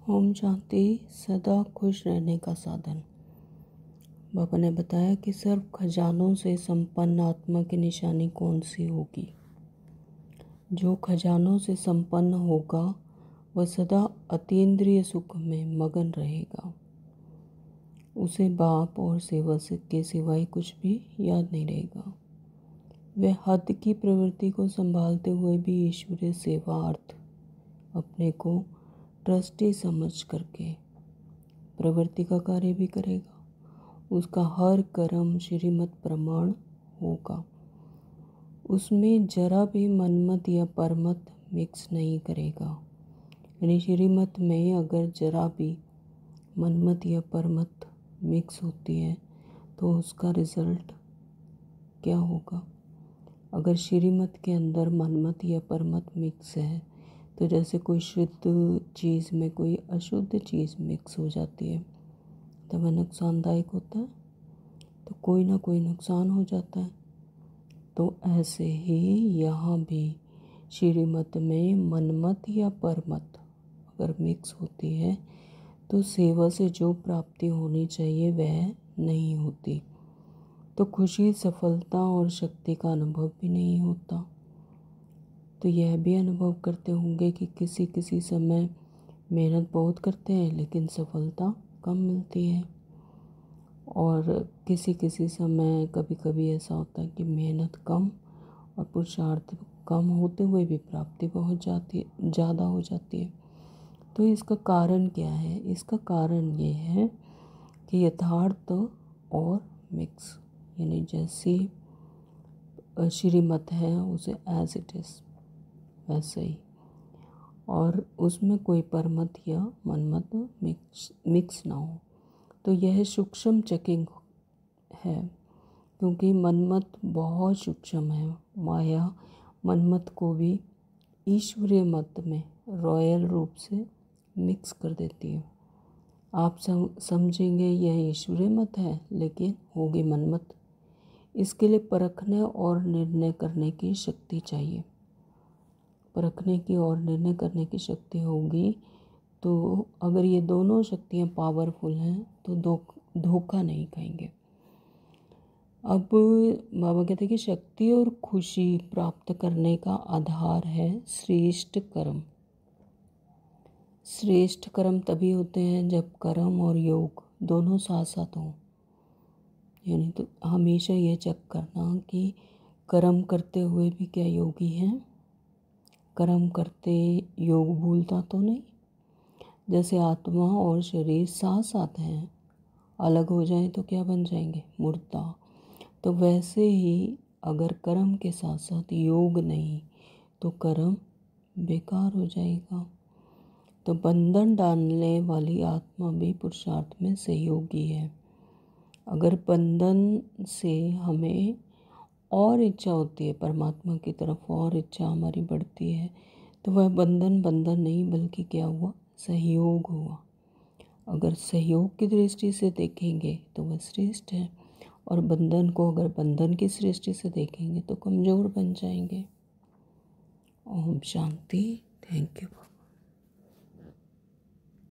ओम शांति सदा खुश रहने का साधन। बाबा ने बताया कि सर्व खजानों से संपन्न आत्मा की निशानी कौन सी होगी। जो खजानों से संपन्न होगा वह सदा अतीन्द्रिय सुख में मगन रहेगा। उसे बाप और सेवा के सिवाय कुछ भी याद नहीं रहेगा। वह हद की प्रवृत्ति को संभालते हुए भी ईश्वरीय सेवार्थ अपने को ट्रस्टी समझ करके प्रवृत्ति का कार्य भी करेगा। उसका हर कर्म श्रीमत प्रमाण होगा। उसमें जरा भी मनमत या परमत मिक्स नहीं करेगा। यानी श्रीमत में अगर जरा भी मनमत या परमत मिक्स होती है तो उसका रिज़ल्ट क्या होगा। अगर श्रीमत के अंदर मनमत या परमत मिक्स है तो जैसे कोई शुद्ध चीज़ में कोई अशुद्ध चीज़ मिक्स हो जाती है तो वह नुकसानदायक होता है, तो कोई ना कोई नुकसान हो जाता है। तो ऐसे ही यहाँ भी श्रीमत में मनमत या परमत अगर मिक्स होती है तो सेवा से जो प्राप्ति होनी चाहिए वह नहीं होती, तो खुशी, सफलता और शक्ति का अनुभव भी नहीं होता। तो यह भी अनुभव करते होंगे कि किसी किसी समय मेहनत बहुत करते हैं लेकिन सफलता कम मिलती है, और किसी किसी समय कभी कभी ऐसा होता है कि मेहनत कम और पुरुषार्थ कम होते हुए भी प्राप्ति बहुत ज़्यादा हो जाती है। तो इसका कारण क्या है? इसका कारण ये है कि यथार्थ और मिक्स, यानी जैसी श्रीमत है उसे एज इट इज़ वैसे ही, और उसमें कोई परमत या मनमत मिक्स ना हो। तो यह सूक्ष्म चेकिंग है, क्योंकि मनमत बहुत सूक्ष्म है। माया मनमत को भी ईश्वरीय मत में रॉयल रूप से मिक्स कर देती है। आप समझेंगे यह ईश्वरीय मत है लेकिन होगी मनमत। इसके लिए परखने और निर्णय करने की शक्ति चाहिए। परखने की और निर्णय करने की शक्ति होगी तो अगर ये दोनों शक्तियाँ पावरफुल हैं तो धोखा नहीं खाएंगे। अब बाबा कहते हैं कि शक्ति और खुशी प्राप्त करने का आधार है श्रेष्ठ कर्म। श्रेष्ठ कर्म तभी होते हैं जब कर्म और योग दोनों साथ साथ हों। यानी तो हमेशा ये चेक करना कि कर्म करते हुए भी क्या योगी हैं, कर्म करते योग भूलता तो नहीं। जैसे आत्मा और शरीर साथ साथ हैं, अलग हो जाए तो क्या बन जाएंगे? मुर्दा। तो वैसे ही अगर कर्म के साथ साथ योग नहीं तो कर्म बेकार हो जाएगा। तो बंधन डालने वाली आत्मा भी पुरुषार्थ में सहयोगी है। अगर बंधन से हमें और इच्छा होती है, परमात्मा की तरफ और इच्छा हमारी बढ़ती है, तो वह बंधन नहीं बल्कि क्या हुआ? सहयोग हुआ। अगर सहयोग की दृष्टि से देखेंगे तो वह श्रेष्ठ है, और बंधन को अगर बंधन की दृष्टि से देखेंगे तो कमज़ोर बन जाएंगे। ओम शांति। Thank you.